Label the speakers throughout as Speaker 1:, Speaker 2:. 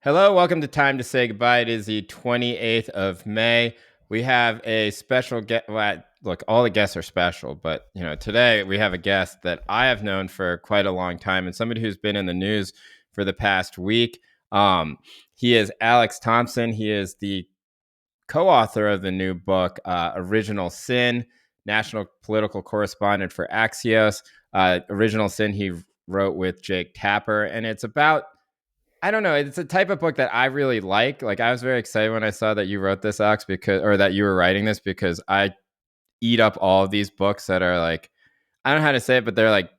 Speaker 1: Hello, welcome to Time to Say Goodbye. It is the 28th of May. We have a special guest. Well, look, all the guests are special, but today we have a guest that I have known for quite a long time and somebody who's been in the news for the past week. He is Alex Thompson. He is the co-author of the new book, Original Sin, national political correspondent for Axios. Original Sin he wrote with Jake Tapper, and it's about I don't know. It's a type of book that I really like. Like I was very excited when I saw that you wrote this, Alex, or that you were writing this because I eat up all of these books that are like, I don't know how to say it, but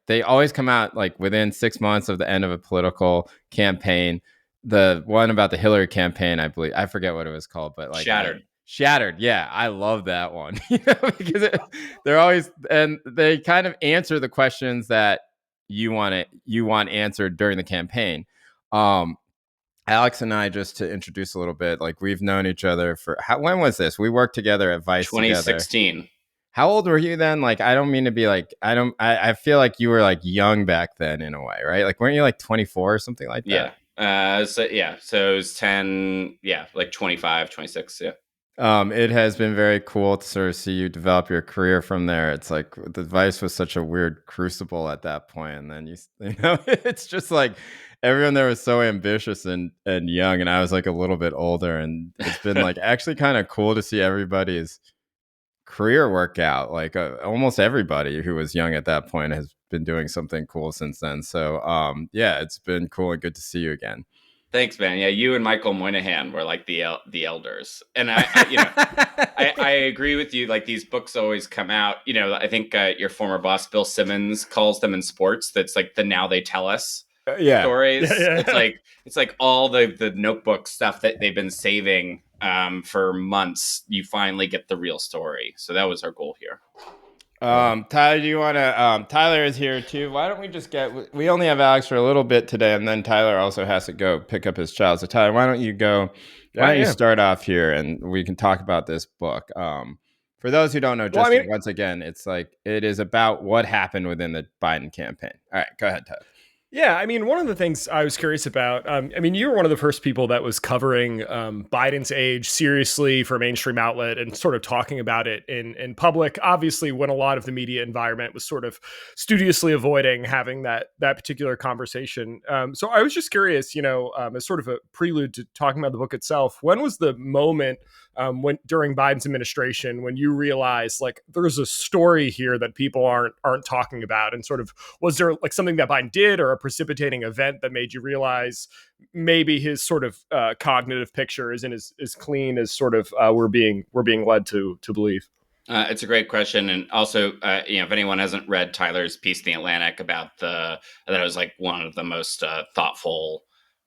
Speaker 1: they always come out like within 6 months of the end of a political campaign. The one about the Hillary campaign, I believe, I forget what it was called, but like Shattered. Yeah, I love that one because they're always, and they kind of answer the questions that you want answered during the campaign. Um, Alex and I, just to introduce a little bit, like we've known each other for when was this? We worked together at Vice together.
Speaker 2: 2016.
Speaker 1: How old were you then? Like, I don't mean to be like, I feel like you were like young back then in a way, right? Like, weren't you like 24 or something like that?
Speaker 2: So it was 10, like 25, 26. Yeah.
Speaker 1: It has been very cool to sort of see you develop your career from there. It's like the Vice was such a weird crucible at that point, and then it's just like everyone there was so ambitious and young, and I was like a little bit older, and it's been like actually kind of cool to see everybody's career work out. Like almost everybody who was young at that point has been doing something cool since then. So yeah, it's been cool and good to see you again.
Speaker 2: Thanks, man. Yeah, you and Michael Moynihan were like the elders, and I agree with you. Like these books always come out. I think your former boss Bill Simmons calls them in sports. That's like the now they tell us stories.
Speaker 3: Yeah.
Speaker 2: It's like all the notebook stuff that they've been saving for months. You finally get the real story. So that was our goal here.
Speaker 1: Tyler, do you want to? Tyler is here too. Why don't we just get? We only have Alex for a little bit today, and then Tyler also has to go pick up his child. So Tyler, why don't you go? Why don't you start off here, and we can talk about this book. For those who don't know, once again, it's like it is about what happened within the Biden campaign. All right, go ahead, Tyler.
Speaker 3: Yeah, I mean, one of the things I was curious about, you were one of the first people that was covering Biden's age seriously for a mainstream outlet and sort of talking about it in public, obviously when a lot of the media environment was sort of studiously avoiding having that particular conversation. So I was just curious, as sort of a prelude to talking about the book itself, when was the moment when during Biden's administration when you realized like there's a story here that people aren't talking about, and sort of was there like something that Biden did or a precipitating event that made you realize maybe his sort of cognitive picture isn't as clean as sort of we're being led to believe?
Speaker 2: It's a great question, and also, if anyone hasn't read Tyler's piece in the Atlantic about that was like one of the most thoughtful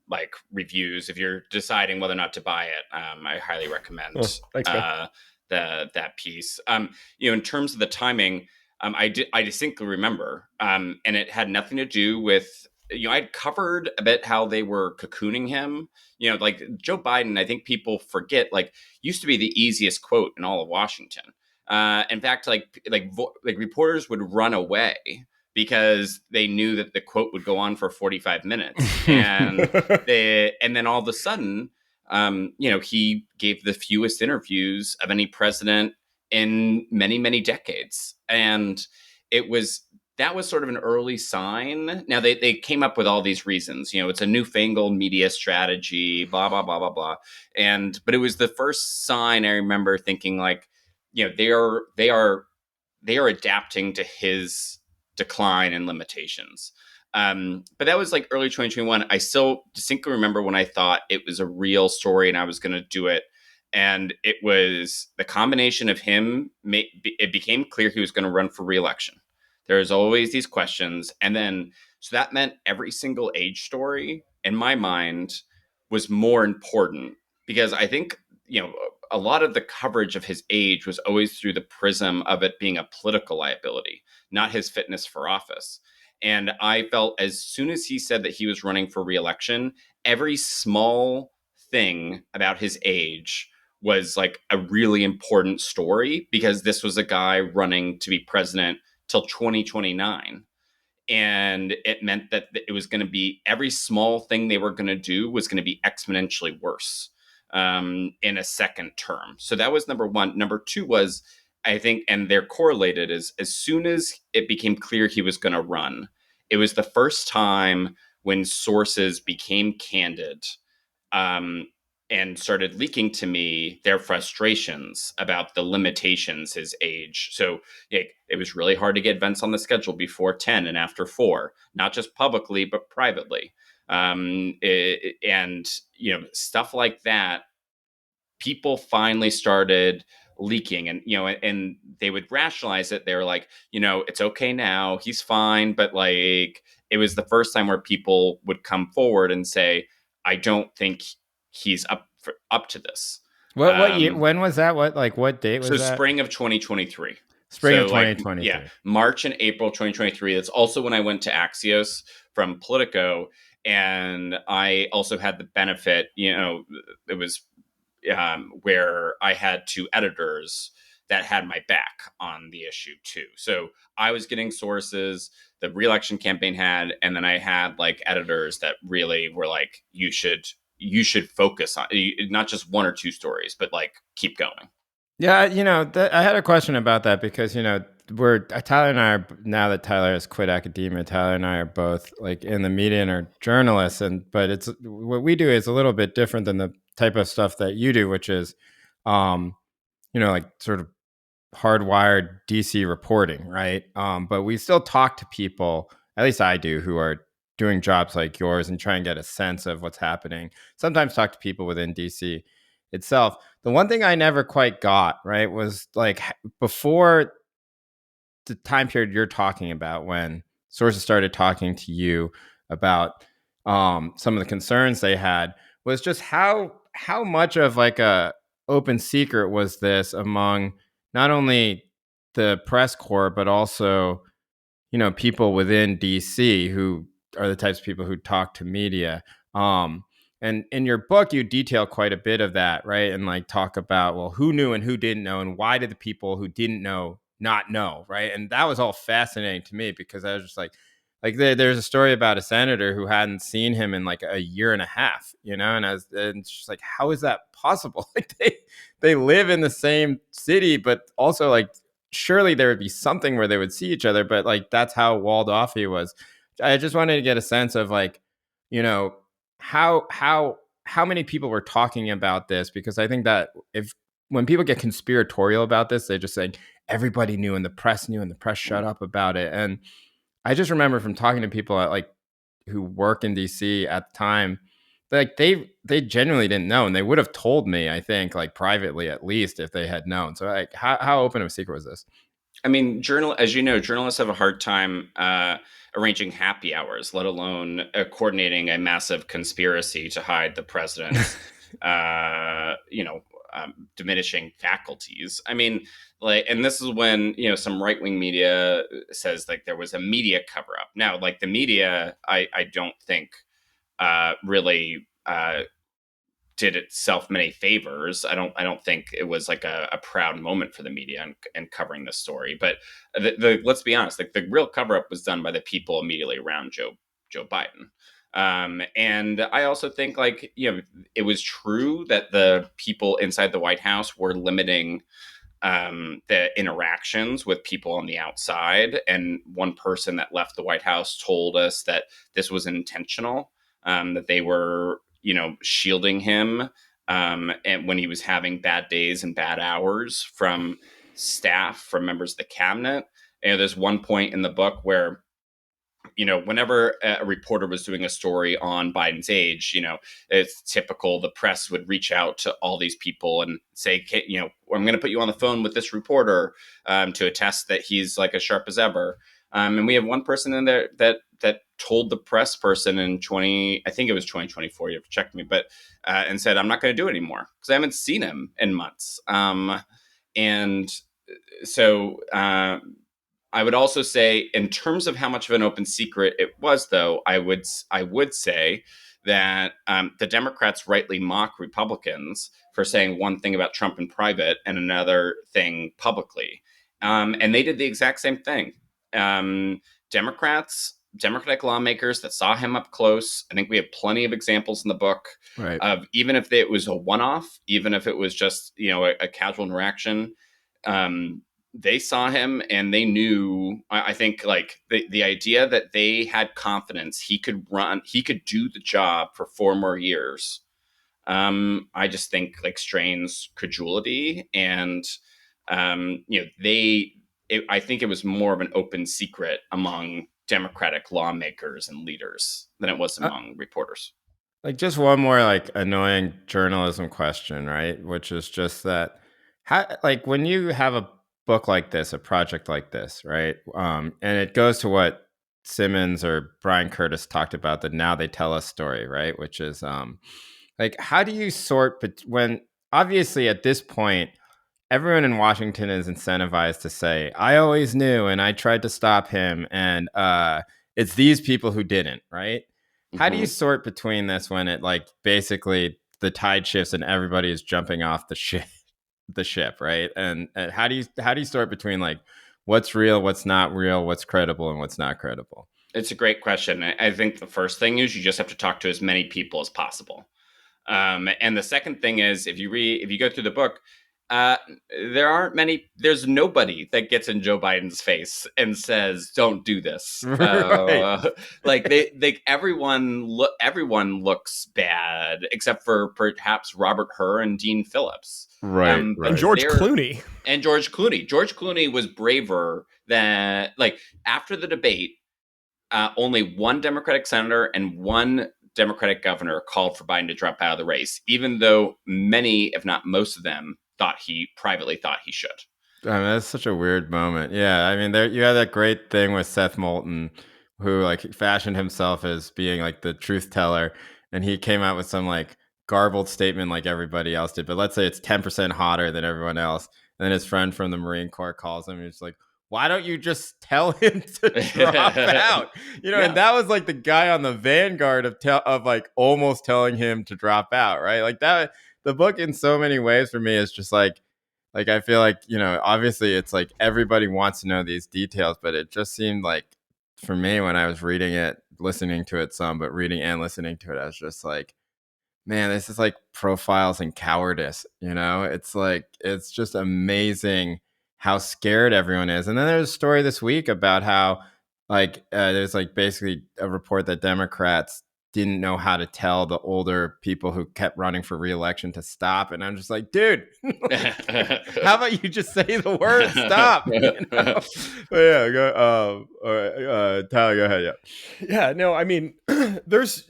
Speaker 2: like reviews. If you're deciding whether or not to buy it, I highly recommend that piece. In terms of the timing, I distinctly remember, and it had nothing to do with. I'd covered a bit how they were cocooning him. Like Joe Biden, I think people forget, like used to be the easiest quote in all of Washington. In fact, like reporters would run away because they knew that the quote would go on for 45 minutes, and then all of a sudden, he gave the fewest interviews of any president in many, many decades, and that was sort of an early sign. Now they came up with all these reasons. It's a newfangled media strategy, blah blah blah blah blah, but it was the first sign I remember thinking like, they are adapting to his decline and limitations. But that was like early 2021. I still distinctly remember when I thought it was a real story and I was going to do it. And it was the combination of him. It became clear he was going to run for re-election. There's always these questions. And then, so that meant every single age story in my mind was more important, because I think, a lot of the coverage of his age was always through the prism of it being a political liability, not his fitness for office. And I felt as soon as he said that he was running for re-election, every small thing about his age was like a really important story, because this was a guy running to be president till 2029. And it meant that it was going to be every small thing they were going to do was going to be exponentially worse in a second term. So that was number one. Number two was, I think, and they're correlated, is as soon as it became clear he was going to run, it was the first time when sources became candid um, and started leaking to me their frustrations about the limitations his age. So it was really hard to get events on the schedule before 10 and after 4, not just publicly, but privately. And, stuff like that, people finally started leaking, and and they would rationalize it. They were like, it's okay now, he's fine, but like, it was the first time where people would come forward and say, I don't think he's up to this.
Speaker 1: What year? When was that? What date
Speaker 2: So
Speaker 1: was that?
Speaker 2: spring of 2023.
Speaker 1: Spring of
Speaker 2: So like, yeah,
Speaker 1: 2023.
Speaker 2: March and April 2023. That's also when I went to Axios from Politico, and I also had the benefit, it was where I had two editors that had my back on the issue too. So I was getting sources the re-election campaign had, and then I had like editors that really were like, you should focus on not just one or two stories, but like keep going.
Speaker 1: Yeah, I had a question about that because we're Tyler and I are, now that Tyler has quit academia, Tyler and I are both like in the media and are journalists, and but it's what we do is a little bit different than the type of stuff that you do, which is, like sort of hardwired DC reporting, right? But we still talk to people, at least I do, who are doing jobs like yours and try and get a sense of what's happening. Sometimes talk to people within DC itself. The one thing I never quite got, right, was like before the time period you're talking about when sources started talking to you about some of the concerns they had, was just how much of like a open secret was this among not only the press corps but also people within DC who are the types of people who talk to media. And in your book, you detail quite a bit of that, right? And like talk about, well, who knew and who didn't know, and why did the people who didn't know not know, right? And that was all fascinating to me because I was just like there's a story about a senator who hadn't seen him in like a year and a half, and it's just like, how is that possible? Like they live in the same city, but also like surely there would be something where they would see each other, but like that's how walled off he was. I just wanted to get a sense of like, you know, how many people were talking about this, because I think that if when people get conspiratorial about this, they just say everybody knew and the press knew and the press shut up about it. And I just remember from talking to people at like who work in DC at the time, like they genuinely didn't know, and they would have told me, I think, like privately at least, if they had known. So like how open of a secret was this?
Speaker 2: I mean, as you know, journalists have a hard time arranging happy hours, let alone coordinating a massive conspiracy to hide the president's, uh, you know, diminishing faculties. I mean, like, and this is when some right wing media says like there was a media cover up. Now, like the media, I don't think really did itself many favors. I don't think it was like a proud moment for the media and covering this story. But let's be honest, like the real cover up was done by the people immediately around Joe Biden. And I also think like it was true that the people inside the White House were limiting the interactions with people on the outside. And one person that left the White House told us that this was intentional, that they were, shielding him and when he was having bad days and bad hours from staff, from members of the cabinet. And there's one point in the book where whenever a reporter was doing a story on Biden's age, it's typical the press would reach out to all these people and say, I'm going to put you on the phone with this reporter to attest that he's like as sharp as ever. And we have one person in there that told the press person in I think it was 2024, you have to check me, but and said, I'm not going to do it anymore because I haven't seen him in months. And so I would also say, in terms of how much of an open secret it was, though, I would say that the Democrats rightly mock Republicans for saying one thing about Trump in private and another thing publicly, and they did the exact same thing. Democratic lawmakers that saw him up close. I think we have plenty of examples in the book
Speaker 1: Right.
Speaker 2: of, even if it was a one-off, even if it was just, a casual interaction, they saw him and they knew, I think, like the idea that they had confidence he could do the job for 4 more years. I just think like strains credulity, and I think it was more of an open secret among Democratic lawmakers and leaders than it was among reporters.
Speaker 1: Like, just one more like annoying journalism question, right? Which is just that, how, like, when you have a book like this, a project like this, right? And it goes to what Simmons or Brian Curtis talked about, the now they tell us story, right? Which is like, how do you sort when obviously at this point everyone in Washington is incentivized to say, I always knew and I tried to stop him, and it's these people who didn't, right? How do you sort between this when it, like, basically the tide shifts and everybody is jumping off the ship, right? And how do you sort between, like, what's real, what's not real, what's credible, and what's not credible?
Speaker 2: It's a great question. I think the first thing is you just have to talk to as many people as possible. And the second thing is, if you go through the book, there's nobody that gets in Joe Biden's face and says, "Don't do this."
Speaker 1: Right.
Speaker 2: Like everyone looks bad except for perhaps Robert Hur and Dean Phillips.
Speaker 1: Right,
Speaker 3: And
Speaker 1: right.
Speaker 3: George Clooney.
Speaker 2: And George Clooney. George Clooney was braver than, like, after the debate. Only one Democratic senator and one Democratic governor called for Biden to drop out of the race, even though many, if not most of them, privately thought he should.
Speaker 1: I mean, that's such a weird moment. Yeah, I mean, there you had that great thing with Seth Moulton, who, like, fashioned himself as being like the truth teller, and he came out with some like garbled statement like everybody else did. But let's say it's 10% hotter than everyone else, and then his friend from the Marine Corps calls him, and he's like, "Why don't you just tell him to drop out?"
Speaker 2: Yeah.
Speaker 1: And that was like the guy on the vanguard of like almost telling him to drop out, right? Like that. The book, in so many ways, for me, is just like, I feel like, obviously it's like everybody wants to know these details, but it just seemed like, for me, when I was reading it, listening to it some, but reading and listening to it, I was just like, man, this is like Profiles in Cowardice. It's like, it's just amazing how scared everyone is. And then there's a story this week about how, like, there's like basically a report that Democrats didn't know how to tell the older people who kept running for reelection to stop. And I'm just like, dude, how about you just say the word stop? But yeah, go. All right, Tyler, go ahead. Yeah.
Speaker 3: Yeah, no, I mean, there's,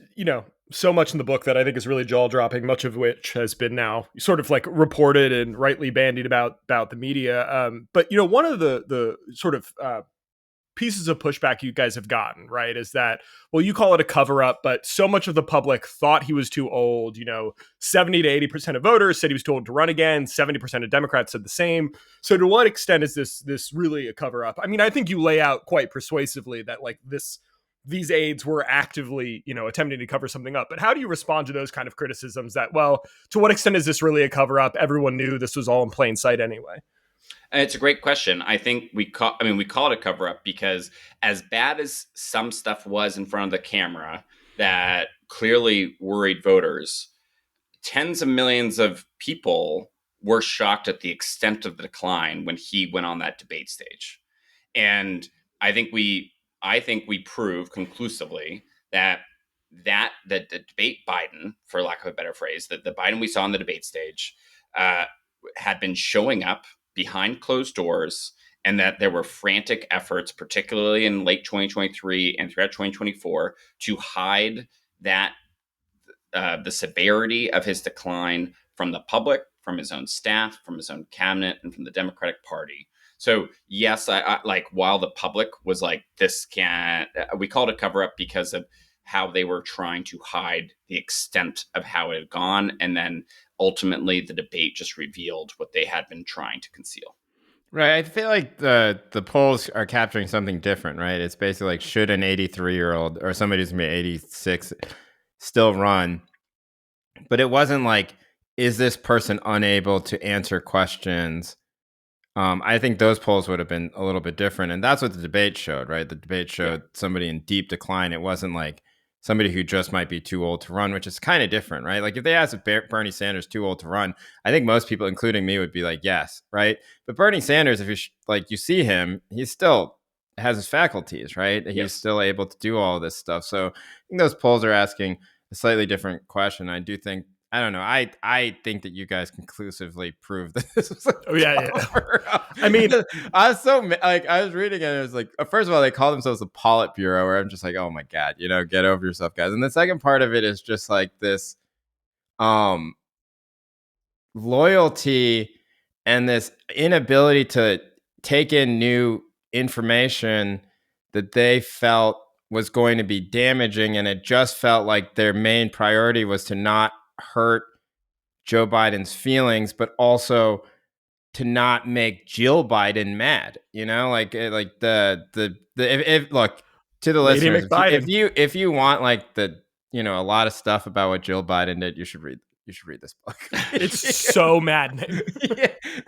Speaker 3: so much in the book that I think is really jaw dropping, much of which has been now sort of like reported and rightly bandied about the media. But one of the sort of pieces of pushback you guys have gotten, right, is that, well, you call it a cover up, but so much of the public thought he was too old. 70 to 80% of voters said he was too old to run again. 70% of Democrats said the same. So to what extent is this really a cover up? I mean, I think you lay out quite persuasively that, like, these aides were actively, attempting to cover something up. But how do you respond to those kind of criticisms that, well, to what extent is this really a cover up? Everyone knew this was all in plain sight anyway.
Speaker 2: And it's a great question. I think we call it a cover up because, as bad as some stuff was in front of the camera that clearly worried voters, tens of millions of people were shocked at the extent of the decline when he went on that debate stage. And I think we prove conclusively that the debate Biden, for lack of a better phrase, that the Biden we saw on the debate stage had been showing up behind closed doors, and that there were frantic efforts, particularly in late 2023 and throughout 2024, to hide that the severity of his decline from the public, from his own staff, from his own cabinet, and from the Democratic Party. So yes, I like, while the public was like, this can't, we called it cover up because of how they were trying to hide the extent of how it had gone. And then ultimately the debate just revealed what they had been trying to conceal.
Speaker 1: Right. I feel like the polls are capturing something different, right? It's basically like, should an 83-year-old or somebody who's going to be 86 still run? But it wasn't like, is this person unable to answer questions I think those polls would have been a little bit different. And that's what the debate showed, right? The debate showed somebody in deep decline. It wasn't like somebody who just might be too old to run, which is kind of different, right? Like if they asked if Bernie Sanders too old to run, I think most people, including me, would be like, yes, right? But Bernie Sanders, if you like, you see him, he still has his faculties, right? He's still able to do all this stuff. So I think those polls are asking a slightly different question. I do think, I don't know. I think that you guys conclusively proved that this was
Speaker 3: I mean,
Speaker 1: I was so like, I was reading it. And it was like, first of all, they call themselves the Politburo, where I'm just like, oh my god, get over yourself, guys. And the second part of it is just like this, loyalty and this inability to take in new information that they felt was going to be damaging, and it just felt like their main priority was to not hurt Joe Biden's feelings, but also to not make Jill Biden mad. Like if look, to the
Speaker 3: Lady
Speaker 1: listeners,
Speaker 3: McBiden.
Speaker 1: if you want like a lot of stuff about what Jill Biden did, you should read this book.
Speaker 3: It's so maddening.
Speaker 1: Yeah.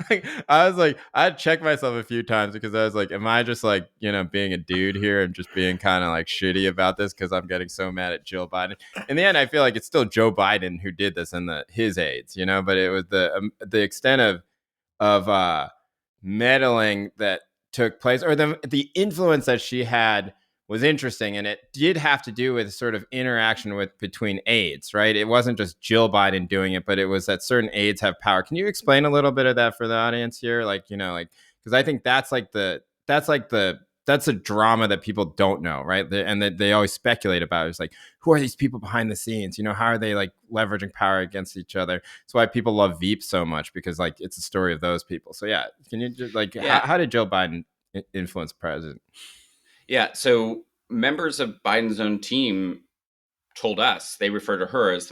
Speaker 1: Like, I was like, I'd check myself a few times because I was like, am I just like, being a dude here and just being kind of like shitty about this because I'm getting so mad at Jill Biden? In the end, I feel like it's still Joe Biden who did this and his aides, but it was the extent of meddling that took place, or the influence that she had was interesting, and it did have to do with sort of interaction between aides, right? It wasn't just Jill Biden doing it, but it was that certain aides have power. Can you explain a little bit of that for the audience here? Like, because I think that's a drama that people don't know, right? And that they always speculate about. It's like, who are these people behind the scenes? How are they like leveraging power against each other? That's why people love Veep so much, because like it's a story of those people. So yeah, can you just like, how did Joe Biden influence the president?
Speaker 2: Yeah, so members of Biden's own team told us they refer to her as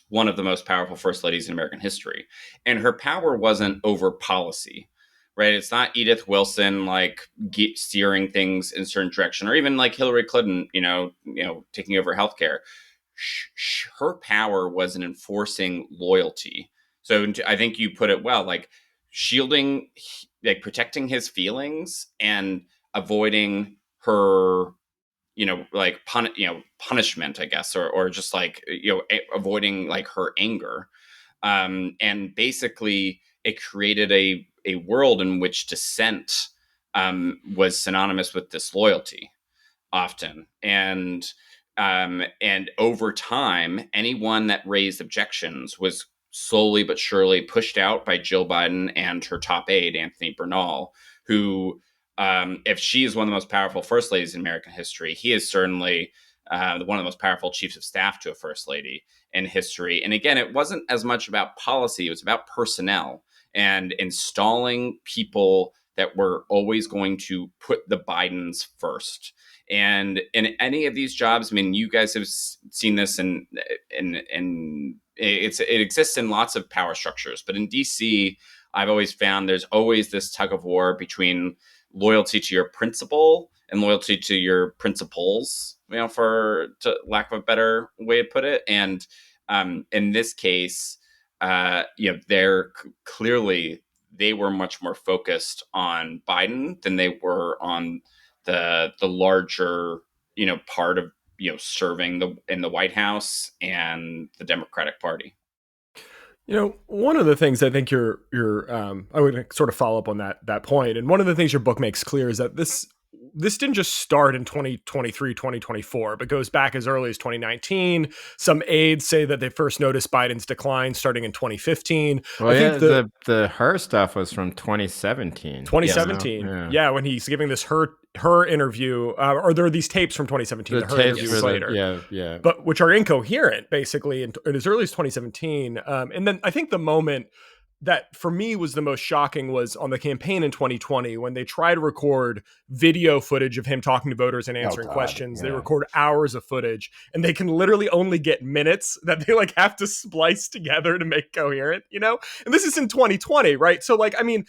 Speaker 2: one of the most powerful first ladies in American history, and her power wasn't over policy, right? It's not Edith Wilson like steering things in a certain direction, or even like Hillary Clinton, taking over healthcare. Her power was in enforcing loyalty. So I think you put it well, like shielding, like protecting his feelings and avoiding her, like punishment, I guess, or just like, avoiding like her anger. And basically it created a world in which dissent was synonymous with disloyalty often. And over time, anyone that raised objections was slowly but surely pushed out by Jill Biden and her top aide, Anthony Bernal, who, if she is one of the most powerful first ladies in American history, he is certainly one of the most powerful chiefs of staff to a first lady in history. And again, it wasn't as much about policy, it was about personnel and installing people that were always going to put the Bidens first. And in any of these jobs, I mean, you guys have seen this, and it exists in lots of power structures. But in DC, I've always found there's always this tug of war between loyalty to your principle and loyalty to your principles, for lack of a better way to put it. And in this case, they're clearly, they were much more focused on Biden than they were on the larger, part of, serving in the White House and the Democratic Party.
Speaker 3: One of the things I think I would sort of follow up on that point. And one of the things your book makes clear is that this didn't just start in 2023, 2024, but goes back as early as 2019. Some aides say that they first noticed Biden's decline starting in 2015.
Speaker 1: Well, I think the her stuff was from 2017.
Speaker 3: 2017. Yeah, when he's giving this her interview, or there are these tapes from 2017. The her interview was later.
Speaker 1: Yeah.
Speaker 3: But which are incoherent, basically, in as early as 2017. And then I think the moment that for me was the most shocking was on the campaign in 2020 when they try to record video footage of him talking to voters and answering questions. Yeah. They record hours of footage and they can literally only get minutes that they like have to splice together to make coherent, and this is in 2020, right? So like, I mean,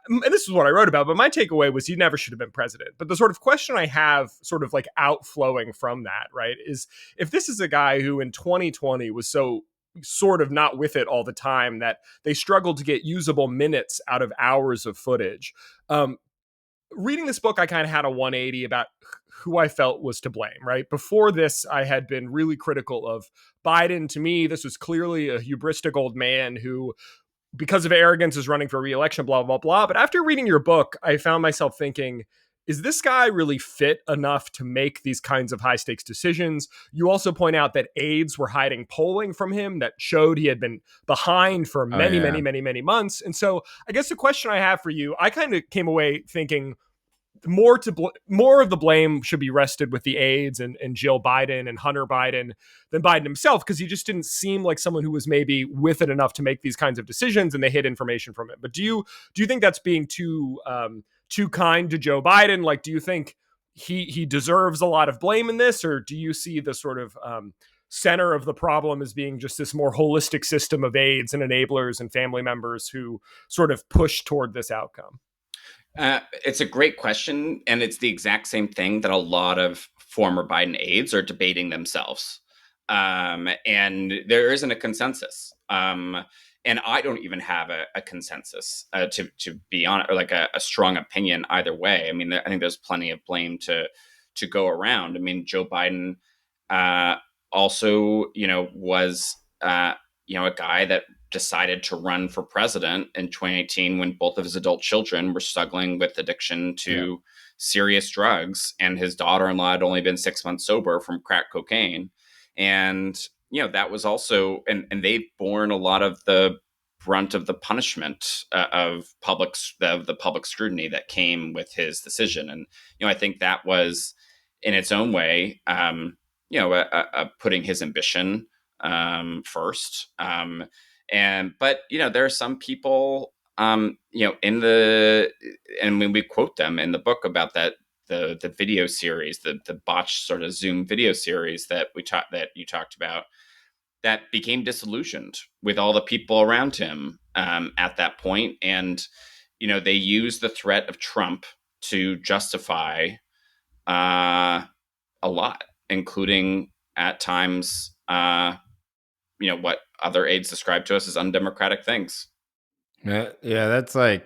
Speaker 3: and this is what I wrote about, but my takeaway was he never should have been president. But the sort of question I have sort of like outflowing from that, right, is if this is a guy who in 2020 was so sort of not with it all the time, that they struggled to get usable minutes out of hours of footage. Reading this book, I kind of had a 180 about who I felt was to blame, right? Before this, I had been really critical of Biden. To me, this was clearly a hubristic old man who, because of arrogance, is running for re-election, blah, blah, blah. But after reading your book, I found myself thinking, is this guy really fit enough to make these kinds of high stakes decisions? You also point out that aides were hiding polling from him that showed he had been behind for
Speaker 1: Oh,
Speaker 3: many,
Speaker 1: yeah.
Speaker 3: many, many, many months. And so I guess the question I have for you, I kind of came away thinking more of the blame should be rested with the aides and Jill Biden and Hunter Biden than Biden himself, because he just didn't seem like someone who was maybe with it enough to make these kinds of decisions, and they hid information from him. But do you think that's being too kind to Joe Biden? Like, do you think he deserves a lot of blame in this, or do you see the sort of center of the problem as being just this more holistic system of aides and enablers and family members who sort of push toward this outcome?
Speaker 2: It's a great question, and it's the exact same thing that a lot of former Biden aides are debating themselves. And there isn't a consensus. And I don't even have a consensus, to be honest, or like a strong opinion either way. I mean, I think there's plenty of blame to go around. I mean, Joe Biden uh, also, was a guy that decided to run for president in 2018 when both of his adult children were struggling with addiction to serious drugs, and his daughter-in-law had only been 6 months sober from crack cocaine. And that was also, and they've borne a lot of the brunt of the punishment of the public scrutiny that came with his decision. And I think that was, in its own way, putting his ambition first. But there are some people, in and when we quote them in the book about that, the video series, the botched sort of Zoom video series that you talked about, that became disillusioned with all the people around him at that point. And they used the threat of Trump to justify a lot, including at times what other aides described to us as undemocratic things.
Speaker 1: Yeah, that's like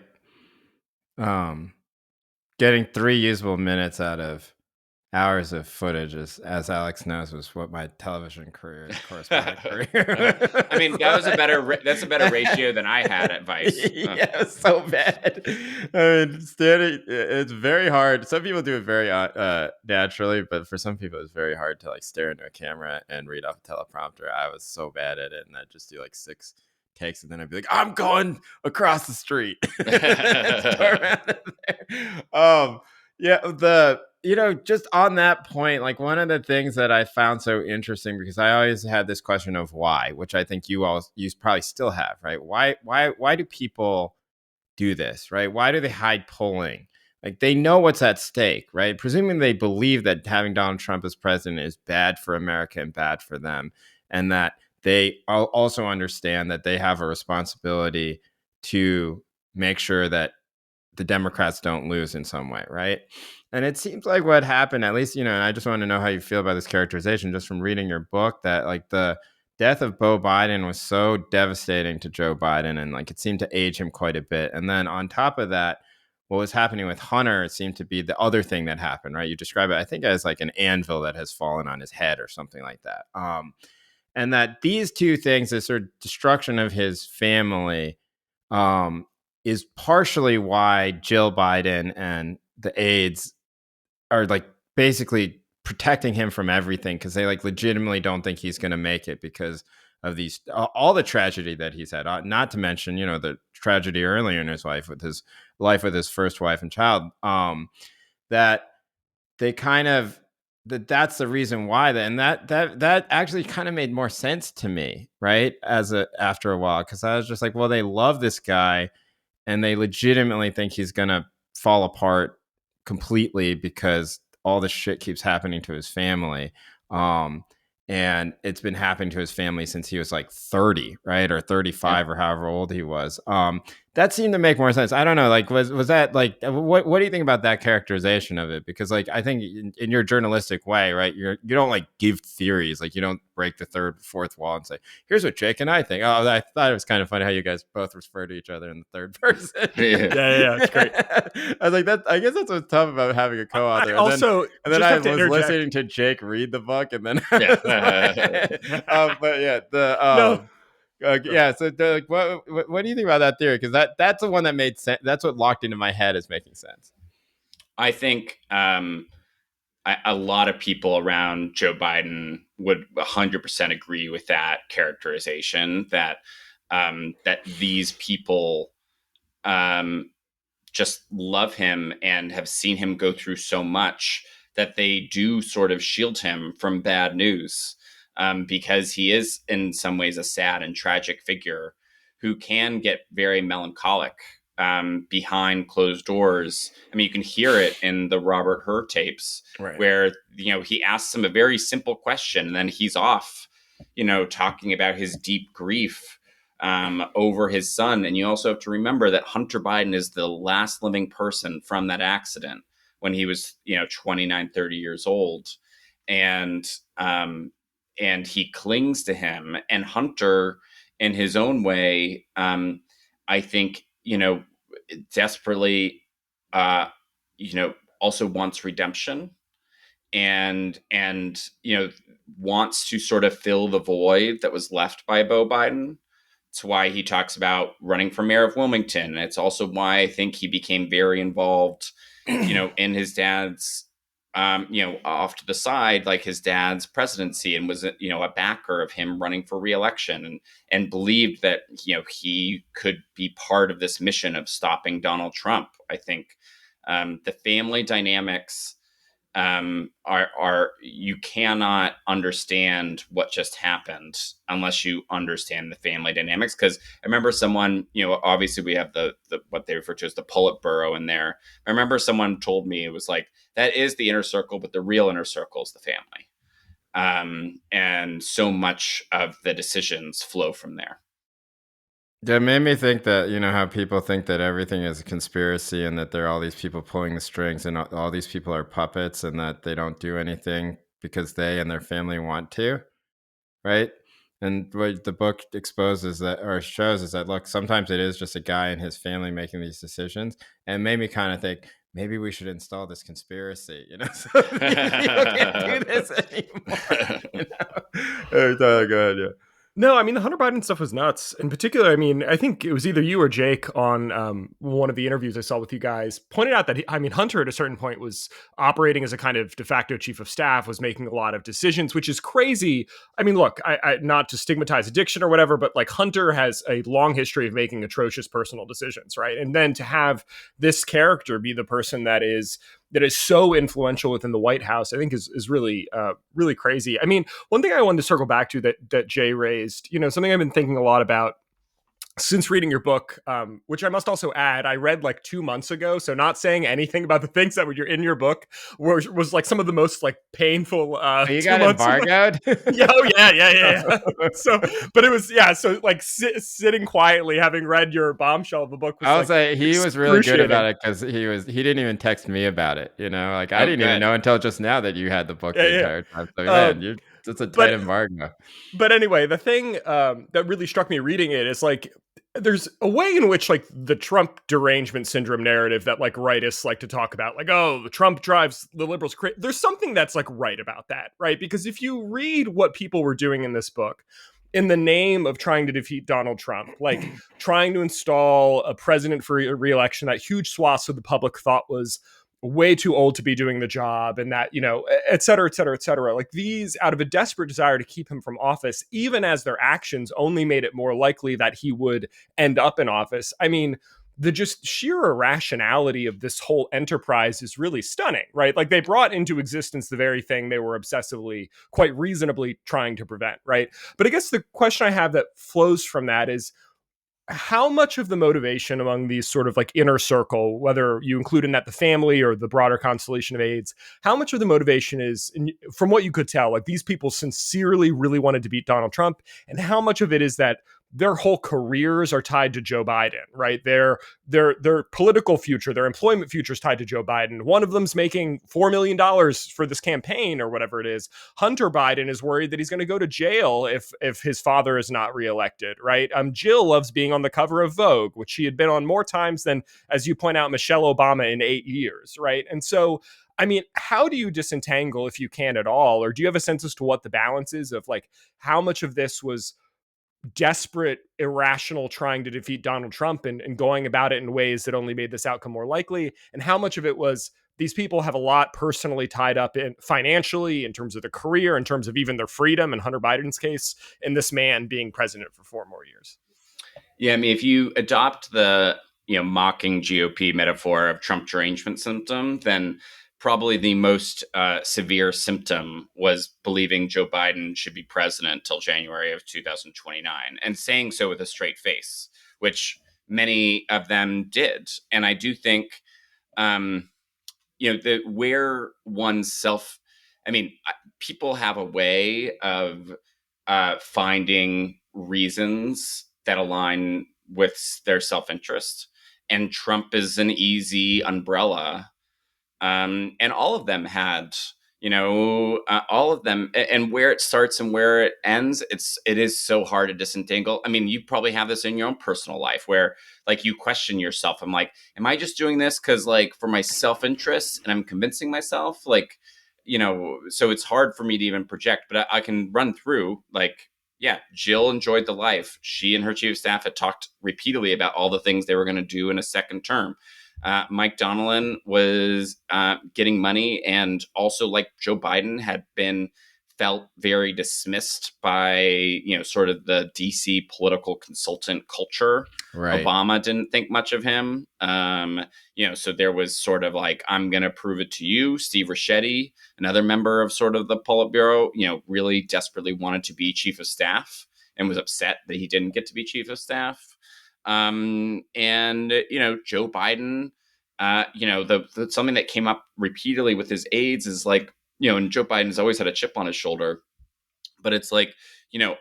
Speaker 1: um getting 3 usable minutes out of hours of footage, as Alex knows, was what my television career, correspondent career.
Speaker 2: I mean, that's a better ratio than I had at Vice.
Speaker 1: Yeah, it was so bad. I mean, it's very hard. Some people do it very naturally, but for some people, it's very hard to like stare into a camera and read off a teleprompter. I was so bad at it, and I'd just do like 6 takes, and then I'd be like, "I'm going across the street." Storm out of there. Yeah, just on that point, like one of the things that I found so interesting, because I always had this question of why, which I think you probably still have, right? Why do people do this, right? Why do they hide polling? Like they know what's at stake, right? Presuming they believe that having Donald Trump as president is bad for America and bad for them, and that they also understand that they have a responsibility to make sure that the Democrats don't lose in some way, right? And it seems like what happened, at least, and I just want to know how you feel about this characterization just from reading your book, that like the death of Beau Biden was so devastating to Joe Biden, and like it seemed to age him quite a bit. And then on top of that, what was happening with Hunter, it seemed to be the other thing that happened, right? You describe it, I think, as like an anvil that has fallen on his head or something like that. And that these two things, this sort of destruction of his family, is partially why Jill Biden and the aides are like basically protecting him from everything, because they like legitimately don't think he's going to make it because of these all the tragedy that he's had. Not to mention, the tragedy earlier in his life with his first wife and child. That they kind of that's the reason why that actually kind of made more sense to me, right? After a while, because I was just like, well, they love this guy and they legitimately think he's gonna fall apart completely because all this shit keeps happening to his family. And it's been happening to his family since he was like 30, right? Or 35, or however old he was. That seemed to make more sense. I don't know. Like, was that like what do you think about that characterization of it? Because like I think in your journalistic way, right? You don't like give theories. Like you don't break the third, fourth wall and say, "Here's what Jake and I think." Oh, I thought it was kind of funny how you guys both refer to each other in the third person.
Speaker 3: Yeah, it's great.
Speaker 1: I was like that. I guess that's what's tough about having a co-author. And then I was listening to Jake read the book, and then but yeah,
Speaker 3: no.
Speaker 1: yeah. So, like, what do you think about that theory? Because that's the one that made sense. That's what locked into my head as making sense.
Speaker 2: I think a lot of people around Joe Biden would 100% agree with that characterization. That that these people just love him and have seen him go through so much that they do sort of shield him from bad news. Because he is in some ways a sad and tragic figure who can get very melancholic behind closed doors. I mean, you can hear it in the Robert Hur tapes,
Speaker 3: Right.
Speaker 2: where he asks him a very simple question, and then he's off, talking about his deep grief over his son. And you also have to remember that Hunter Biden is the last living person from that accident when he was 29, 30 years old, and he clings to him. And Hunter, in his own way, I think, desperately, also wants redemption and wants to sort of fill the void that was left by Beau Biden. It's why he talks about running for mayor of Wilmington. And it's also why I think he became very involved, in his dad's off to the side, like his dad's presidency, and was, a backer of him running for reelection, and believed that, he could be part of this mission of stopping Donald Trump. I think the family dynamics are you cannot understand what just happened unless you understand the family dynamics. Because I remember someone, obviously we have the what they refer to as the Politburo in there. I remember someone told me, it was like, that is the inner circle, but the real inner circle is the family. And so much of the decisions flow from there.
Speaker 1: Yeah, it made me think that, how people think that everything is a conspiracy and that there are all these people pulling the strings and all these people are puppets and that they don't do anything because they and their family want to, right? And what the book exposes that or shows is that, look, sometimes it is just a guy and his family making these decisions. And it made me kind of think, maybe we should install this conspiracy, so people can't do this anymore. Go ahead, yeah.
Speaker 3: No, I mean, the Hunter Biden stuff was nuts. In particular, I mean, I think it was either you or Jake on one of the interviews I saw with you guys pointed out that, Hunter at a certain point was operating as a kind of de facto chief of staff, was making a lot of decisions, which is crazy. I mean, look, I not to stigmatize addiction or whatever, but like Hunter has a long history of making atrocious personal decisions, right? And then to have this character be the person that is so influential within the White House, I think is really, really crazy. I mean, one thing I wanted to circle back to that Jay raised, something I've been thinking a lot about since reading your book, which I must also add, I read like 2 months ago. So not saying anything about the things that were in your book was like some of the most like painful.
Speaker 1: You got embargoed?
Speaker 3: Yeah. So, but it was, so like sitting quietly, having read your bombshell of the book.
Speaker 1: I would say he was really good about it because he didn't even text me about it. Like I didn't even know until just now that you had the book the entire time. So man, it's a tight embargo.
Speaker 3: But anyway, the thing that really struck me reading it is like, there's a way in which like the Trump derangement syndrome narrative that like rightists like to talk about, like, oh, the Trump drives the liberals crazy. There's something that's like right about that, right? Because if you read what people were doing in this book, in the name of trying to defeat Donald Trump, like trying to install a president for re-election that huge swaths of the public thought was way too old to be doing the job, and that, et cetera, et cetera, et cetera. Like these, out of a desperate desire to keep him from office, even as their actions only made it more likely that he would end up in office. I mean, the just sheer irrationality of this whole enterprise is really stunning, right? Like they brought into existence the very thing they were obsessively, quite reasonably trying to prevent, right? But I guess the question I have that flows from that is, how much of the motivation among these sort of like inner circle, whether you include in that the family or the broader constellation of aides, how much of the motivation is, from what you could tell, like these people sincerely really wanted to beat Donald Trump, and how much of it is that their whole careers are tied to Joe Biden, right? Their political future, their employment future is tied to Joe Biden. One of them's making $4 million for this campaign or whatever it is. Hunter Biden is worried that he's going to go to jail if his father is not reelected, right? Jill loves being on the cover of Vogue, which she had been on more times than, as you point out, Michelle Obama in 8 years, right? And so, I mean, how do you disentangle, if you can at all, or do you have a sense as to what the balance is of like how much of this was desperate, irrational trying to defeat Donald Trump and going about it in ways that only made this outcome more likely? And how much of it was these people have a lot personally tied up in financially, in terms of their career, in terms of even their freedom, in Hunter Biden's case, and this man being president for 4 more years?
Speaker 2: Yeah, I mean, if you adopt the mocking GOP metaphor of Trump derangement symptom, then probably the most severe symptom was believing Joe Biden should be president till January of 2029 and saying so with a straight face, which many of them did. And I do think, where one's self, I mean, people have a way of finding reasons that align with their self-interest. And Trump is an easy umbrella. And all of them had, all of them, and where it starts and where it ends, it is so hard to disentangle. I mean, you probably have this in your own personal life where like you question yourself. I'm like, am I just doing this because like for my self-interest and I'm convincing myself like, so it's hard for me to even project, but I can run through like, yeah, Jill enjoyed the life. She and her chief of staff had talked repeatedly about all the things they were going to do in a second term. Mike Donnellan was getting money, and also like Joe Biden had felt very dismissed by sort of the DC political consultant culture.
Speaker 1: Right.
Speaker 2: Obama didn't think much of him. So there was sort of like, I'm going to prove it to you. Steve Ricchetti, another member of sort of the Politburo, really desperately wanted to be chief of staff and was upset that he didn't get to be chief of staff. And Joe Biden, something that came up repeatedly with his aides is like, and Joe Biden's always had a chip on his shoulder, but it's like,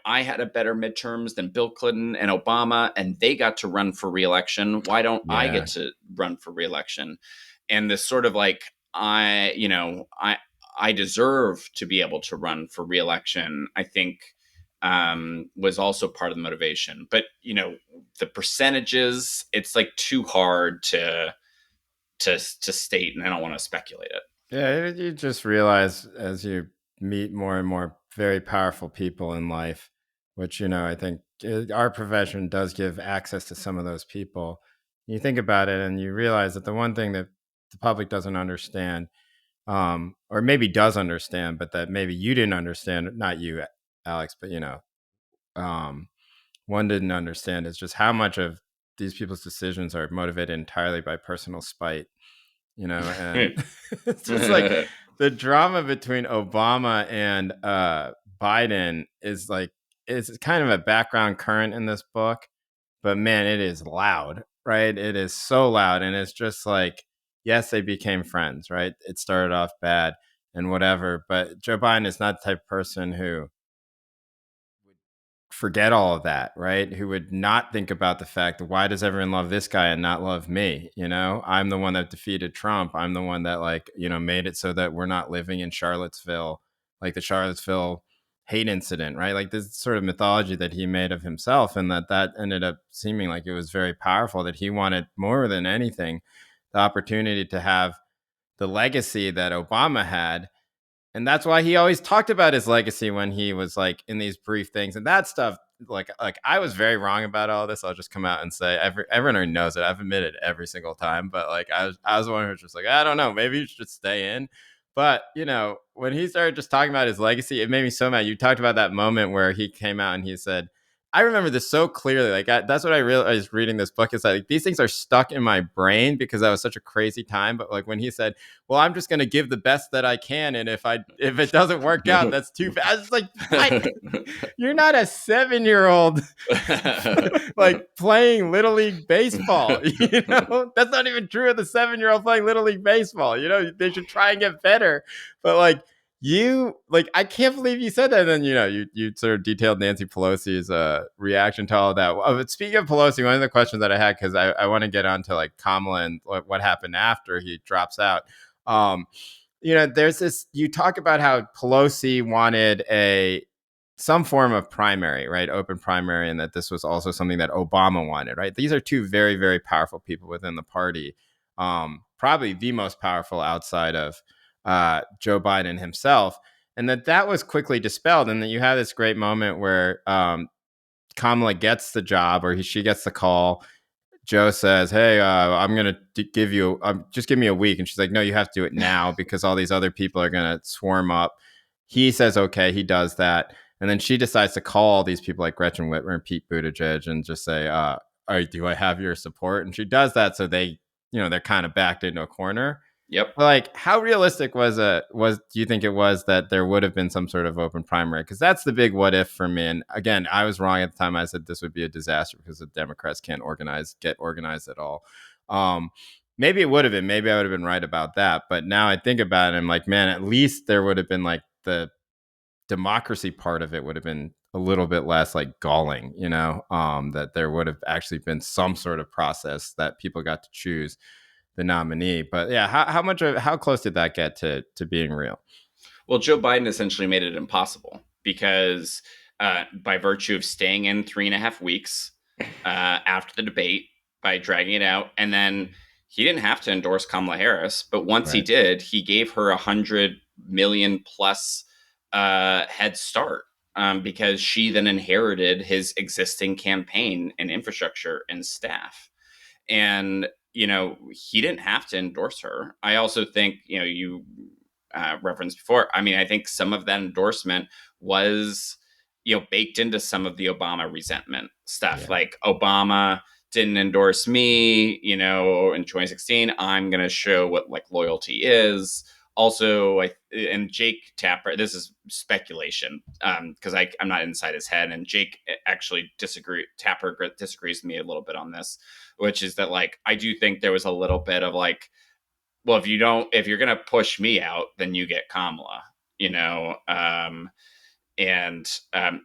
Speaker 2: I had a better midterms than Bill Clinton and Obama, and they got to run for reelection. Why don't I get to run for reelection? And this sort of like, I deserve to be able to run for reelection, I think, was also part of the motivation. But the percentages, it's like too hard to state, and I don't want to speculate it.
Speaker 1: Yeah, you just realize as you meet more and more very powerful people in life, which I think our profession does give access to some of those people. You think about it, and you realize that the one thing that the public doesn't understand, or maybe does understand, but that maybe you didn't understand, not you, Alex, but one didn't understand is just how much of these people's decisions are motivated entirely by personal spite, and it's just like the drama between Obama and Biden is kind of a background current in this book, but man, it is loud, right? It is so loud. And it's just like, yes, they became friends, right? It started off bad and whatever, but Joe Biden is not the type of person who forget all of that, right? Who would not think about the fact that why does everyone love this guy and not love me? I'm the one that defeated Trump. I'm the one that made it so that we're not living in Charlottesville, like the Charlottesville hate incident, right? Like this sort of mythology that he made of himself, and that ended up seeming like it was very powerful, that he wanted more than anything the opportunity to have the legacy that Obama had. And that's why he always talked about his legacy when he was like in these brief things and that stuff. Like I was very wrong about all this. I'll just come out and say everyone already knows it. I've admitted every single time, but like I was the one who was just like, I don't know, maybe you should stay in. But when he started just talking about his legacy, it made me so mad. You talked about that moment where he came out and he said, I remember this so clearly. Like that's what I realized reading this book is that like, these things are stuck in my brain because that was such a crazy time. But like when he said, "Well, I'm just going to give the best that I can, and if it doesn't work out, that's too bad." I was like, what? You're not a 7-year-old like playing Little League baseball. That's not even true of the 7-year-old playing Little League baseball. They should try and get better. But like, You like, I can't believe you said that. And then, you sort of detailed Nancy Pelosi's reaction to all of that. But speaking of Pelosi, one of the questions that I had, because I want to get onto like Kamala and what happened after he drops out. Um, there's this, you talk about how Pelosi wanted some form of primary, right? Open primary, and that this was also something that Obama wanted, right? These are two very, very powerful people within the party. Probably the most powerful outside of Joe Biden himself, and that was quickly dispelled. And then you have this great moment where Kamala gets the job, or she gets the call. Joe says, "Hey, I'm gonna give you, just give me a week," and she's like, "No, you have to do it now because all these other people are gonna swarm up." He says, "Okay," he does that, and then she decides to call all these people like Gretchen Whitmer and Pete Buttigieg and just say, "Do I have your support?" And she does that, so they're kind of backed into a corner.
Speaker 2: Yep.
Speaker 1: Like, how realistic do you think it was that there would have been some sort of open primary? Because that's the big what if for me. And again, I was wrong at the time. I said this would be a disaster because the Democrats can't get organized at all. Maybe it would have been. Maybe I would have been right about that. But now I think about it, I'm like, man, at least there would have been like the democracy part of it would have been a little bit less like galling, that there would have actually been some sort of process that people got to choose the nominee. But yeah, how close did that get to being real?
Speaker 2: Well, Joe Biden essentially made it impossible because by virtue of staying in 3.5 weeks after the debate, by dragging it out, and then he didn't have to endorse Kamala Harris, but once he did, he gave her 100 million plus head start because she then inherited his existing campaign and infrastructure and staff. And he didn't have to endorse her. I also think, you referenced before. I mean, I think some of that endorsement was, baked into some of the Obama resentment stuff. Yeah. Like, Obama didn't endorse me, in 2016. I'm going to show what like loyalty is. Also, and Jake Tapper, this is speculation because I'm not inside his head, and Jake actually Tapper disagrees with me a little bit on this, which is that like I do think there was a little bit of like, well, if you're gonna push me out, then you get Kamala,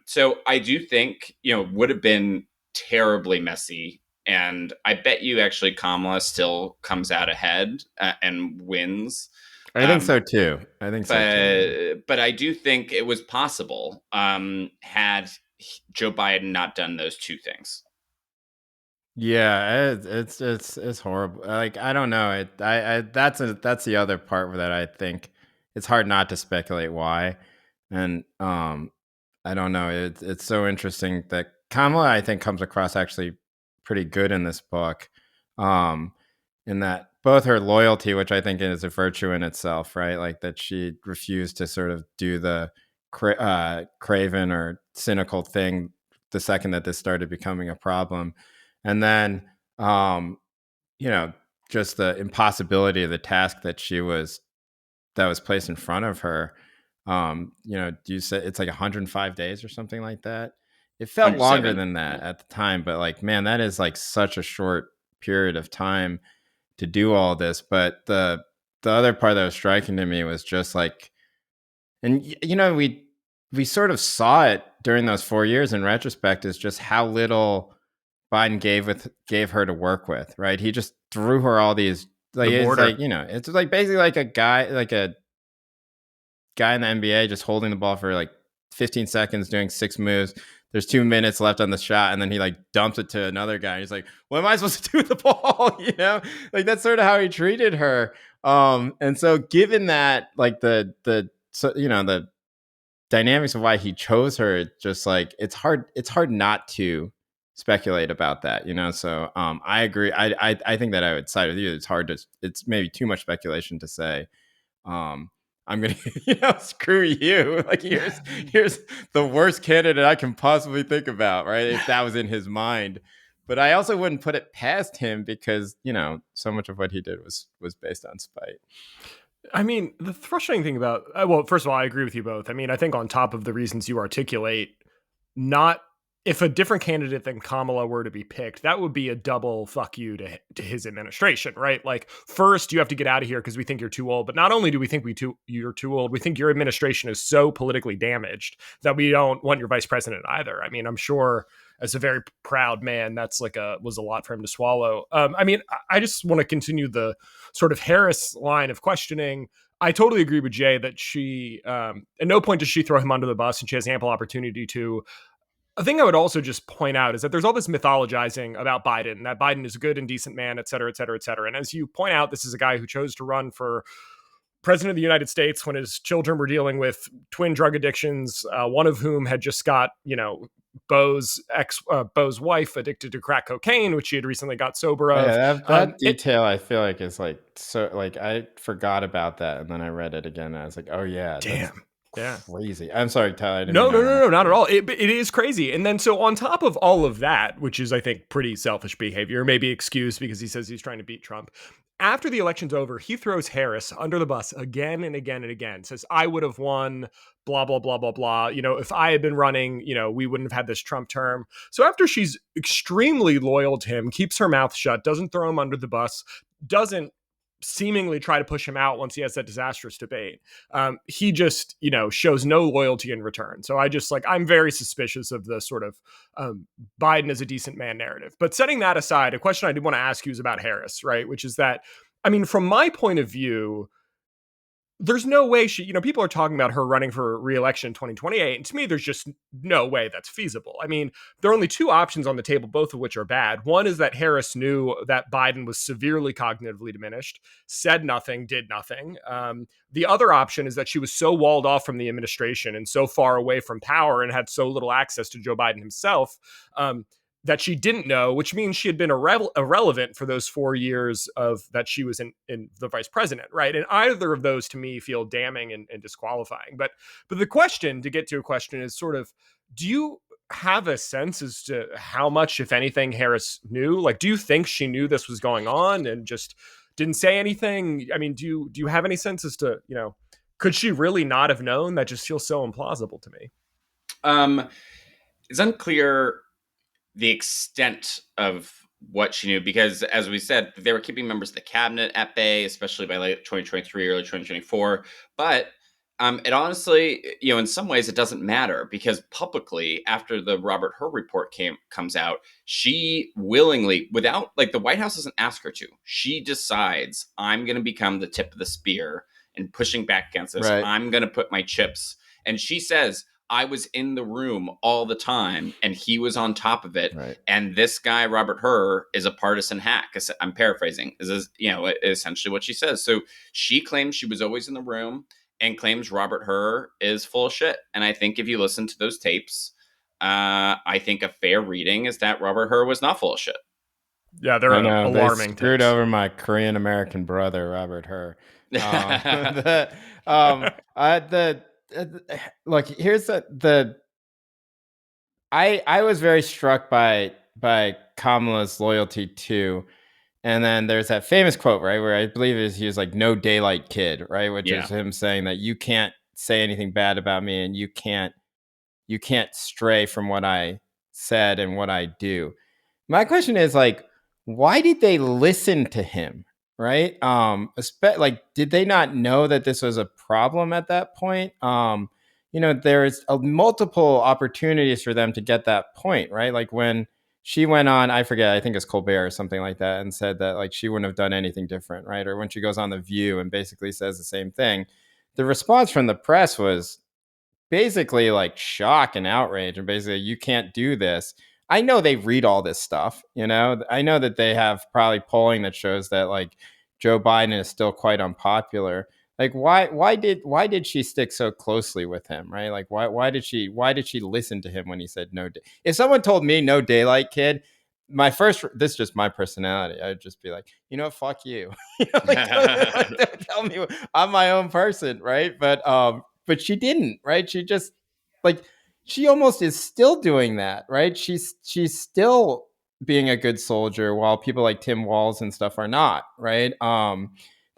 Speaker 2: so I do think would have been terribly messy. And I bet you actually Kamala still comes out ahead and wins.
Speaker 1: I think so too.
Speaker 2: But I do think it was possible had Joe Biden not done those two things.
Speaker 1: Yeah, it's horrible. Like, I don't know. That's the other part that I think it's hard not to speculate why. And I don't know. It's so interesting that Kamala, I think, comes across actually pretty good in this book. In that both her loyalty, which I think is a virtue in itself, right? Like that she refused to sort of do the craven or cynical thing the second that this started becoming a problem. And then, just the impossibility of the task that was placed in front of her. Do you say it's like 105 days or something like that? It felt longer than that at the time, but like, man, that is like such a short period of time to do all this. But the other part that was striking to me was just like, and we sort of saw it during those 4 years in retrospect, is just how little Biden gave her to work with, right? He just threw her all these like, it's like, it's like basically like a guy in the NBA just holding the ball for like 15 seconds doing 6 moves. There's 2 minutes left on the shot, and then he like dumps it to another guy. He's like, "What am I supposed to do with the ball?" Like that's sort of how he treated her. And so given that, like the dynamics of why he chose her, just like it's hard not to speculate about that, So I agree. I think that I would side with you. It's maybe too much speculation to say. I'm gonna, screw you. Like here's the worst candidate I can possibly think about, right? If that was in his mind. But I also wouldn't put it past him because, so much of what he did was based on spite.
Speaker 3: I mean, the frustrating thing about, well, first of all, I agree with you both. I mean, I think on top of the reasons you articulate, not if a different candidate than Kamala were to be picked, that would be a double fuck you to his administration, right? Like, first, you have to get out of here because we think you're too old. But not only do we think you're too old, we think your administration is so politically damaged that we don't want your vice president either. I mean, I'm sure as a very proud man, that's was a lot for him to swallow. I mean, I just want to continue the sort of Harris line of questioning. I totally agree with Jay that she, at no point does she throw him under the bus, and she has ample opportunity to. A thing I would also just point out is that there's all this mythologizing about Biden, that Biden is a good and decent man, et cetera, et cetera, et cetera. And as you point out, this is a guy who chose to run for president of the United States when his children were dealing with twin drug addictions, one of whom had just got, Bo's wife addicted to crack cocaine, which she had recently got sober of.
Speaker 1: Yeah, that detail I feel like is like so like I forgot about that, and then I read it again, and I was like, oh yeah,
Speaker 3: damn.
Speaker 1: That's crazy. I'm sorry, Tyler.
Speaker 3: No, not at all. It is crazy. And then so on top of all of that, which is I think pretty selfish behavior, maybe excused because he says he's trying to beat Trump. After the election's over, he throws Harris under the bus again and again and again. Says, I would have won, blah, blah, blah, blah, blah. If I had been running, we wouldn't have had this Trump term. So after she's extremely loyal to him, keeps her mouth shut, doesn't throw him under the bus, doesn't seemingly try to push him out once he has that disastrous debate. He just, shows no loyalty in return. So I'm very suspicious of the sort of Biden as a decent man narrative. But setting that aside, a question I did want to ask you is about Harris, right? Which is that, I mean, from my point of view, there's no way people are talking about her running for re-election in 2028. And to me, there's just no way that's feasible. I mean, there are only two options on the table, both of which are bad. One is that Harris knew that Biden was severely cognitively diminished, said nothing, did nothing. The other option is that she was so walled off from the administration and so far away from power and had so little access to Joe Biden himself, that she didn't know, which means she had been irrelevant for those 4 years of that she was in the vice president, right? And either of those to me feel damning and disqualifying. But the question, to get to a question, is sort of, do you have a sense as to how much, if anything, Harris knew? Like, do you think she knew this was going on and just didn't say anything? I mean, do you have any sense as to, could she really not have known? That just feels so implausible to me.
Speaker 2: It's unclear the extent of what she knew, because as we said, they were keeping members of the cabinet at bay, especially by late 2023, early 2024. But it honestly, in some ways it doesn't matter, because publicly, after the Robert Hur report comes out, she willingly, without, like, the White House doesn't ask her to, she decides, I'm going to become the tip of the spear and pushing back against this. Right. I'm going to put my chips. And she says, I was in the room all the time and he was on top of it. Right. And this guy, Robert Hur, is a partisan hack. I'm paraphrasing. This is, essentially what she says. So she claims she was always in the room and claims Robert Hur is full of shit. And I think if you listen to those tapes, I think a fair reading is that Robert Hur was not full of shit.
Speaker 3: Yeah, they're alarming.
Speaker 1: They screwed over my Korean American brother, Robert Hur. Look, here's I was very struck by Kamala's loyalty too. And then there's that famous quote, right, where I believe he was like, "No daylight kid," right? Which is him saying that you can't say anything bad about me and you can't stray from what I said and what I do. My question is, like, why did they listen to him? Right? Like, did they not know that this was a problem at that point? There's multiple opportunities for them to get that point, right? Like when she went on, I forget, I think it's Colbert or something like that, and said that like she wouldn't have done anything different, right? Or when she goes on The View and basically says the same thing, the response from the press was basically like shock and outrage, and basically, you can't do this. I know they read all this stuff, I know that they have probably polling that shows that like Joe Biden is still quite unpopular. Like why did she stick so closely with him, right? Like why did she listen to him when he said no? If someone told me no daylight, kid, this is just my personality, I'd just be like, fuck you. Don't tell me, I'm my own person, right? But she didn't, right? She just like, she almost is still doing that, right? She's still being a good soldier while people like Tim Walz and stuff are not, right?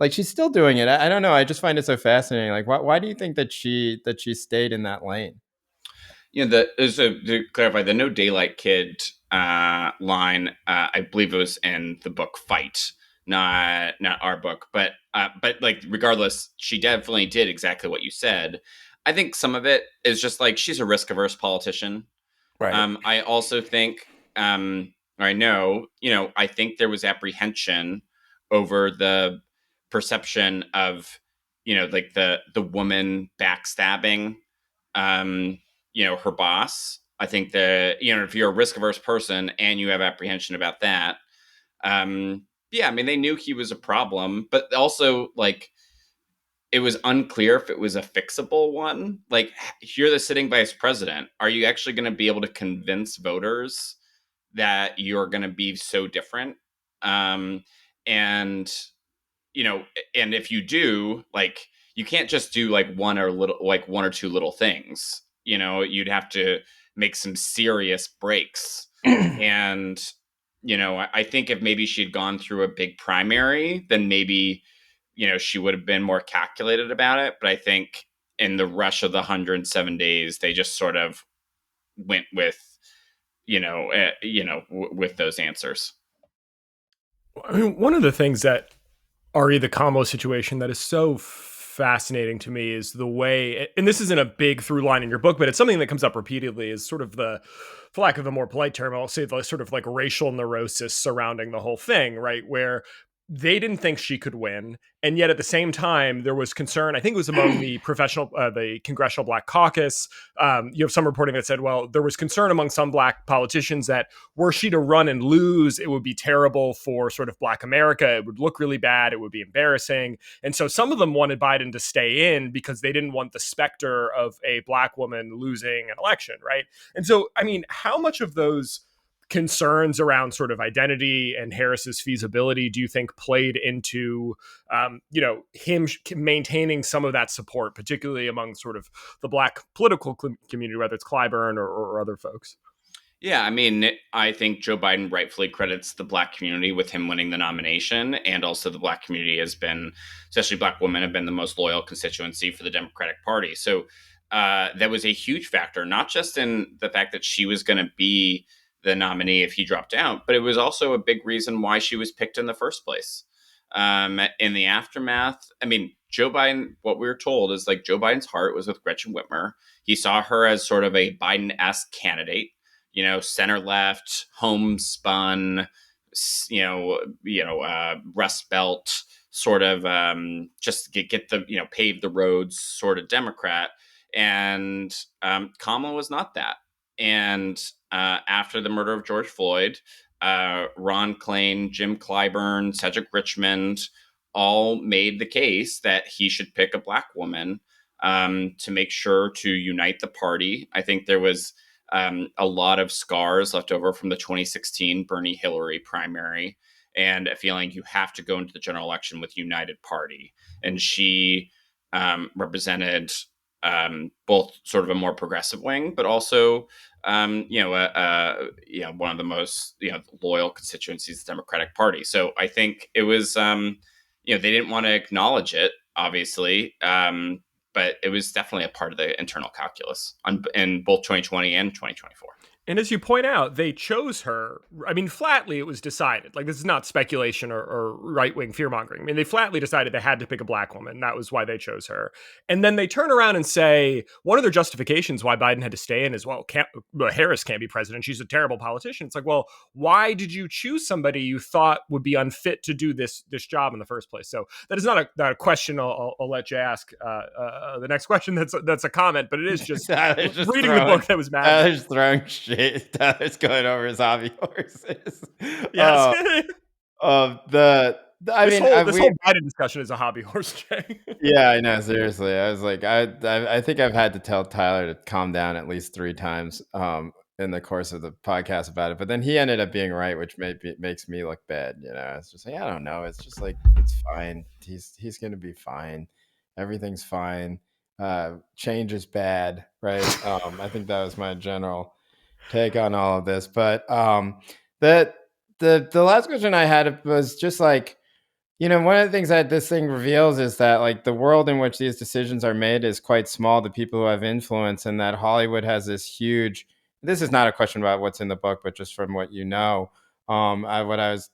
Speaker 1: Like she's still doing it. I don't know. I just find it so fascinating. Like, why do you think that she stayed in that lane?
Speaker 2: To clarify, the no daylight kid line, I believe it was in the book Fight, not our book, but like regardless, she definitely did exactly what you said. I think some of it is just like she's a risk averse politician.
Speaker 3: Right.
Speaker 2: I also think, or I know, I think there was apprehension over the perception of, like the woman backstabbing, um, her boss. I think that, if you're a risk averse person and you have apprehension about that, yeah, I mean, they knew he was a problem, but also like it was unclear if it was a fixable one. Like, you're the sitting vice president. Are you actually going to be able to convince voters that you're going to be so different? Um, and you know, and if you do, like, you can't just do like one or two little things. You'd have to make some serious breaks. And I think if maybe she'd gone through a big primary, then maybe she would have been more calculated about it. But I think in the rush of the 107 days, they just sort of went with with those answers.
Speaker 3: I mean, one of the things that Ari the Kamala situation that is so fascinating to me is the way, and this isn't a big through line in your book, but it's something that comes up repeatedly, is sort of the, for lack of a more polite term, I'll say the sort of like racial neurosis surrounding the whole thing, right? Where they didn't think she could win, and yet at the same time there was concern. I think it was among the the Congressional Black Caucus. You have some reporting that said, well, there was concern among some Black politicians that were she to run and lose, it would be terrible for sort of Black America. It would look really bad. It would be embarrassing. And so some of them wanted Biden to stay in because they didn't want the specter of a Black woman losing an election, right? And so, I mean, how much of those concerns around sort of identity and Harris's feasibility do you think played into him maintaining some of that support, particularly among sort of the Black political community, whether it's Clyburn or other folks?
Speaker 2: Yeah, I mean, I think Joe Biden rightfully credits the Black community with him winning the nomination, and also the Black community has been, especially Black women, have been the most loyal constituency for the Democratic Party. So that was a huge factor, not just in the fact that she was going to be the nominee if he dropped out, but it was also a big reason why she was picked in the first place. In the aftermath, I mean, Joe Biden, what we were told is like Joe Biden's heart was with Gretchen Whitmer. He saw her as sort of a Biden-esque candidate, center left, homespun, Rust Belt sort of, just get the pave the roads sort of Democrat. And Kamala was not that. And after the murder of George Floyd, Ron Klain, Jim Clyburn, Cedric Richmond all made the case that he should pick a Black woman to make sure to unite the party. I think there was a lot of scars left over from the 2016 Bernie Hillary primary, and a feeling you have to go into the general election with united party. And she represented both sort of a more progressive wing, but also one of the most loyal constituencies of the Democratic Party. So I think it was they didn't want to acknowledge it, obviously, but it was definitely a part of the internal calculus in both 2020 and 2024.
Speaker 3: And as you point out, they chose her. I mean, flatly, it was decided. Like, this is not speculation or right-wing fear-mongering. I mean, they flatly decided they had to pick a Black woman. That was why they chose her. And then they turn around and say, one of their justifications why Biden had to stay in is, well, Harris can't be president. She's a terrible politician. It's like, well, why did you choose somebody you thought would be unfit to do this job in the first place? So that is not a question I'll let you ask. The next question, that's a comment, but it is just, reading the book that was mad.
Speaker 1: I was throwing shit. Tyler's going over his hobby horses.
Speaker 3: Yes. This whole Biden discussion is a hobby horse, Jay.
Speaker 1: Yeah, I know. Seriously, I was like, I think I've had to tell Tyler to calm down at least 3 times in the course of the podcast about it. But then he ended up being right, which makes me look bad. It's just like, I don't know. It's just like, it's fine. He's gonna be fine. Everything's fine. Change is bad, right? I think that was my general take on all of this. But the last question I had was just like, One of the things that this thing reveals is that like the world in which these decisions are made is quite small to people who have influence, and that Hollywood has this huge. This is not a question about what's in the book, but just from what you know, I was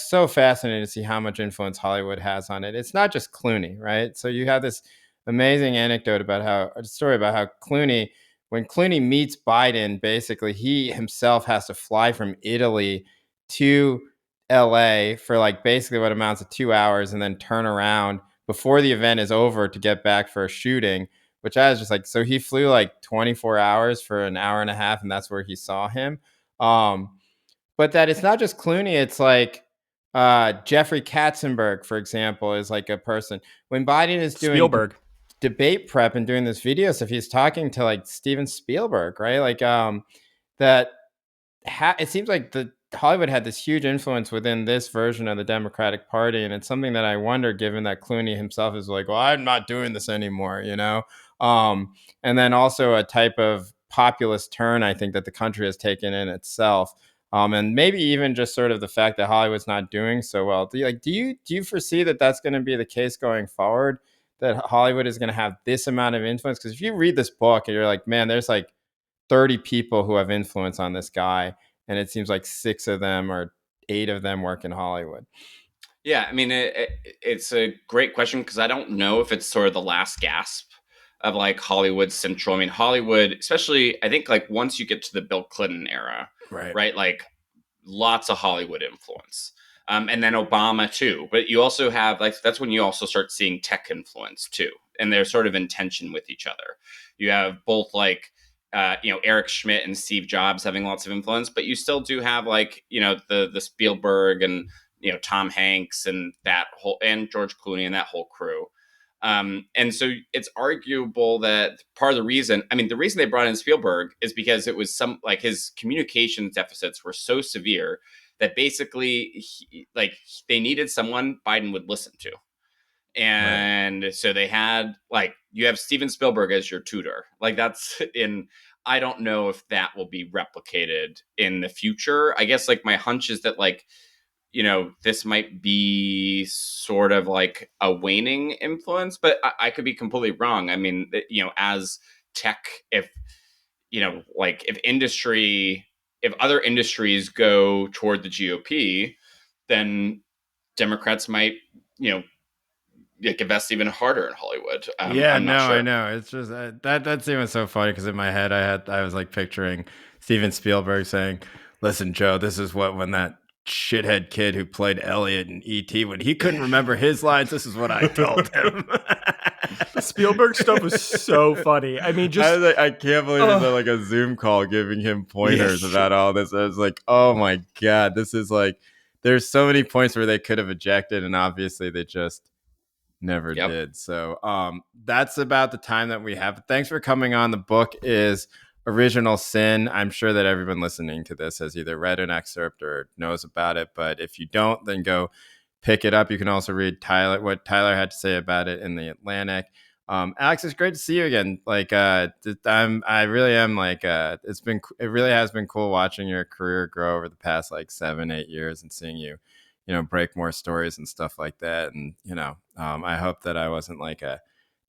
Speaker 1: so fascinated to see how much influence Hollywood has on it. It's not just Clooney, right? So you have this amazing anecdote about how a story about how Clooney, when Clooney meets Biden, basically he himself has to fly from Italy to LA for like basically what amounts to 2 hours and then turn around before the event is over to get back for a shooting, which I was just like, so he flew like 24 hours for an hour and a half, and that's where he saw him. Um, but that it's not just Clooney, it's like Jeffrey Katzenberg, for example, is like a person. When Biden is doing
Speaker 3: Spielberg.
Speaker 1: debate prep and doing this video stuff, he's talking to like Steven Spielberg, right? Like that it seems like the Hollywood had this huge influence within this version of the Democratic Party, and it's something that I wonder, given that Clooney himself is like, "Well, I'm not doing this anymore," um, and then also a type of populist turn I think that the country has taken in itself, and maybe even just sort of the fact that Hollywood's not doing so well. Do you foresee that that's going to be the case going forward? That Hollywood is going to have this amount of influence? Because if you read this book and you're like, man, there's like 30 people who have influence on this guy, and it seems like 6 of them or 8 of them work in Hollywood.
Speaker 2: Yeah, I mean, it's a great question because I don't know if it's sort of the last gasp of like Hollywood Central. I mean, Hollywood, especially, I think like once you get to the Bill Clinton era,
Speaker 1: Right.
Speaker 2: right? Like lots of Hollywood influence. And then Obama too. But you also have like that's when you also start seeing tech influence too, and they're sort of in tension with each other. You have both like Eric Schmidt and Steve Jobs having lots of influence, but you still do have like the Spielberg and Tom Hanks and that whole and George Clooney and that whole crew. And so it's arguable that part of the reason, I mean, the reason they brought in Spielberg is because it was some like his communications deficits were so severe that basically they needed someone Biden would listen to.
Speaker 1: Right.
Speaker 2: And so they had like, you have Steven Spielberg as your tutor. Like that's in, I don't know if that will be replicated in the future. I guess like my hunch is that like, this might be sort of like a waning influence, but I could be completely wrong. I mean, as tech, if, like if other industries go toward the GOP, then Democrats might, like invest even harder in Hollywood.
Speaker 1: Yeah,
Speaker 2: I'm not
Speaker 1: no, I
Speaker 2: sure.
Speaker 1: know. It's just that's even so funny because in my head I was like picturing Steven Spielberg saying, "Listen, Joe, this is what when that shithead kid who played Elliot in E.T. when he couldn't remember his lines, this is what I told him."
Speaker 3: The Spielberg stuff was so funny. I mean,
Speaker 1: I
Speaker 3: just
Speaker 1: was like, I can't believe it's like a Zoom call giving him pointers
Speaker 3: yes.
Speaker 1: about all this. I was like, oh my God, this is like, there's so many points where they could have ejected, and obviously they just never
Speaker 2: Yep.
Speaker 1: did. So that's about the time that we have. Thanks for coming on. The book is Original Sin. I'm sure that everyone listening to this has either read an excerpt or knows about it. But if you don't, then go pick it up. You can also read what Tyler had to say about it in the Atlantic. Alex, it's great to see you again. Like, I really am like, it really has been cool watching your career grow over the past like 7-8 years and seeing you, break more stories and stuff like that. And, I hope that I wasn't like a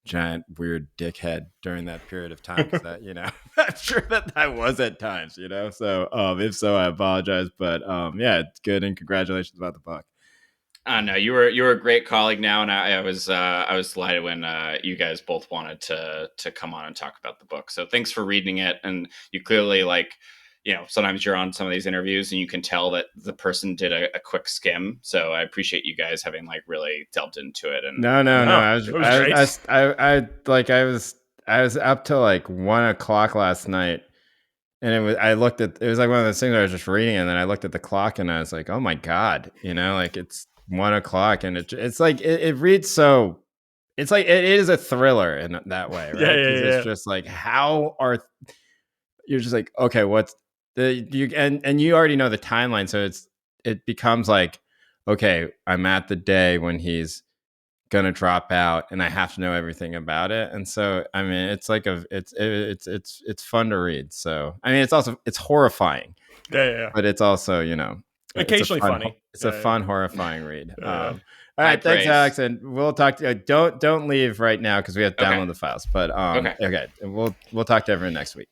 Speaker 1: giant weird dickhead during that period of time because that, I'm sure that I was at times, So, if so, I apologize. But yeah, it's good, and congratulations about the book.
Speaker 2: No, you were a great colleague now, and I was delighted when you guys both wanted to come on and talk about the book. So thanks for reading it, and you clearly like, sometimes you're on some of these interviews and you can tell that the person did a quick skim. So I appreciate you guys having like really delved into it. And
Speaker 1: No, no, no.
Speaker 3: No, it was great.
Speaker 1: I was up till like 1 o'clock last night, and it was like one of those things where I was just reading, and then I looked at the clock, and I was like, oh my God, like it's 1 o'clock, and it's like it reads so. It's like it is a thriller in that way,
Speaker 3: Yeah,
Speaker 1: right? Because
Speaker 3: yeah,
Speaker 1: it's
Speaker 3: yeah.
Speaker 1: just like you're just like, okay, what's and you already know the timeline, so it becomes like, okay, I'm at the day when he's gonna drop out, and I have to know everything about it. And so, I mean, it's like it's fun to read. So, I mean, it's horrifying,
Speaker 3: Yeah, yeah, yeah.
Speaker 1: but it's also,
Speaker 3: occasionally funny.
Speaker 1: It's a fun, horrifying read. All
Speaker 2: High
Speaker 1: right, thanks,
Speaker 2: praise.
Speaker 1: Alex, and we'll talk to you. Don't leave right now because we have to download the files. But okay, we'll talk to everyone next week.